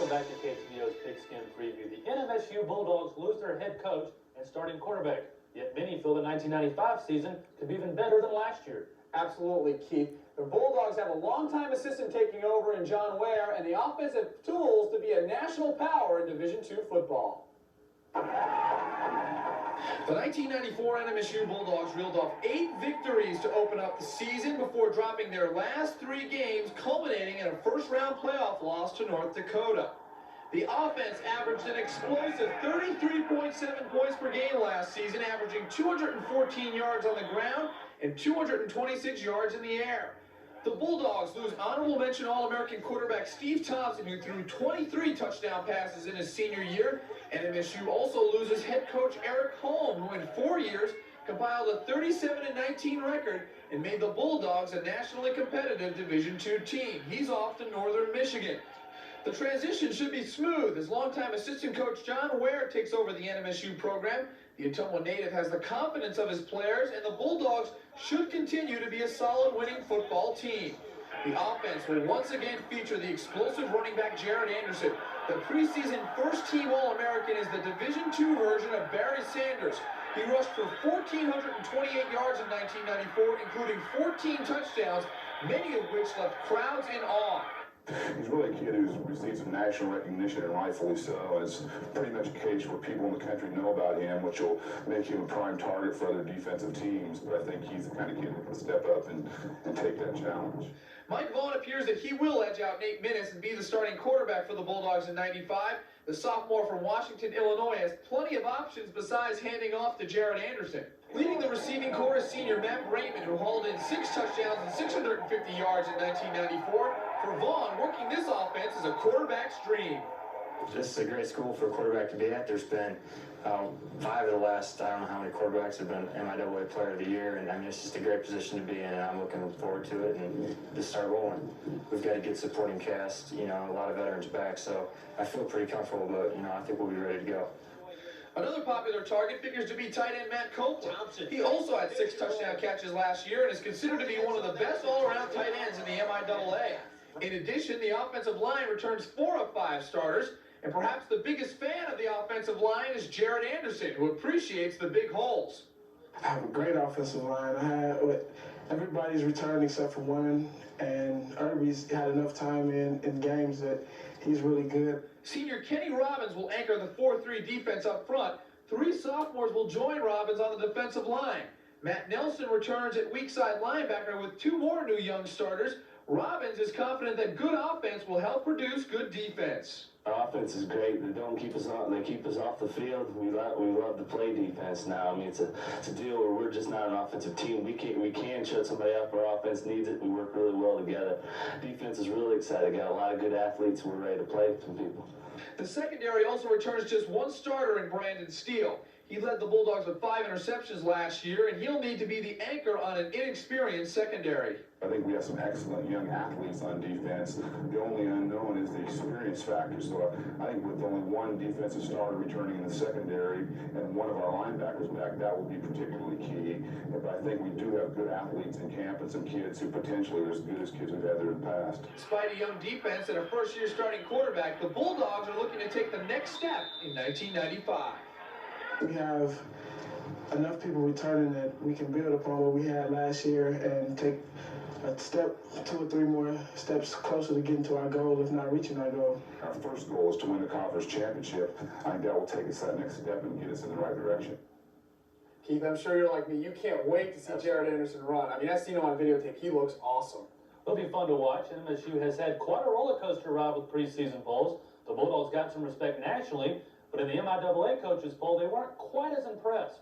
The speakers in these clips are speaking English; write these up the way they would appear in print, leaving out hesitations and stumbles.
Welcome back to KTVO's Pigskin Preview. The NMSU Bulldogs lose their head coach and starting quarterback, yet many feel the 1995 season could be even better than last year. Absolutely, Keith. The Bulldogs have a longtime assistant taking over in John Ware and the offensive tools to be a national power in Division II football. The 1994 NMSU Bulldogs reeled off 8 victories to open up the season before dropping their last 3 games, culminating in a first-round playoff loss to North Dakota. The offense averaged an explosive 33.7 points per game last season, averaging 214 yards on the ground and 226 yards in the air. The Bulldogs lose honorable mention All-American quarterback Steve Thompson, who threw 23 touchdown passes in his senior year. NMSU also loses head coach Eric Holm, who in 4 years compiled a 37-19 record and made the Bulldogs a nationally competitive Division II team. He's off to Northern Michigan. The transition should be smooth as longtime assistant coach John Ware takes over the NMSU program. The Ottumwa native has the confidence of his players, and the Bulldogs should continue to be a solid winning football team. The offense will once again feature the explosive running back Jared Anderson. The preseason first-team All-American is the Division II version of Barry Sanders. He rushed for 1,428 yards in 1994, including 14 touchdowns, many of which left crowds in awe. He's really a kid who's received some national recognition, and rightfully so. And it's pretty much a case where people in the country know about him, which will make him a prime target for other defensive teams. But I think he's the kind of kid that can step up and take that challenge. Mike Vaughn appears that he will edge out Nate Minnis and be the starting quarterback for the Bulldogs in '95. The sophomore from Washington, Illinois, has plenty of options besides handing off to Jared Anderson. Leading the receiving corps is senior Matt Raymond, who hauled in 6 touchdowns and 650 yards in 1994. For Vaughn, working this offense is a quarterback's dream. This is a great school for a quarterback to be at. There's been 5 of the last, I don't know how many quarterbacks have been MIAA Player of the Year, and I mean, it's just a great position to be in, and I'm looking forward to it and to start rolling. We've got a good supporting cast, you know, a lot of veterans back, so I feel pretty comfortable, but, you know, I think we'll be ready to go. Another popular target figures to be tight end Matt Copeland. He also had 6 touchdown catches last year and is considered to be one of the best all-around tight ends in the MIAA. In addition, the offensive line returns 4 of 5 starters, and perhaps the biggest fan of the offensive line is Jared Anderson, who appreciates the big holes. I have a great offensive line. Everybody's returned except for one, and Irby's had enough time in games that he's really good. Senior Kenny Robbins will anchor the 4-3 defense up front. 3 sophomores will join Robbins on the defensive line. Matt Nelson returns at weak side linebacker with 2 more new young starters. Robbins is confident that good offense will help produce good defense. Our offense is great. They don't keep us on. They keep us off the field. We love to play defense now. I mean, it's a deal where we're just not an offensive team. We can shut somebody up. Our offense needs it. We work really well together. Defense is really excited. Got a lot of good athletes. We're ready to play with some people. The secondary also returns just 1 starter in Brandon Steele. He led the Bulldogs with 5 interceptions last year, and he'll need to be the anchor on an inexperienced secondary. I think we have some excellent young athletes on defense. The only unknown is the experience factor. So I think with only 1 defensive starter returning in the secondary and 1 of our linebackers back, that will be particularly key. But I think we do have good athletes in camp and some kids who potentially are as good as kids we've had there in the past. Despite a young defense and a first-year starting quarterback, the Bulldogs are looking to take the next step in 1995. We have enough people returning that we can build upon what we had last year and take a step, 2 or 3 more steps closer to getting to our goal, if not reaching our goal. Our first goal is to win the conference championship. I think that will take us that next step and get us in the right direction. Keith, I'm sure you're like me. You can't wait to see Jared Anderson run. I mean, I've seen him on videotape. He looks awesome. It'll be fun to watch. NMSU has had quite a roller coaster ride with preseason polls. The Bulldogs got some respect nationally, but in the MIAA coaches poll, they weren't quite as impressed.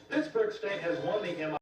Pittsburgh State has won the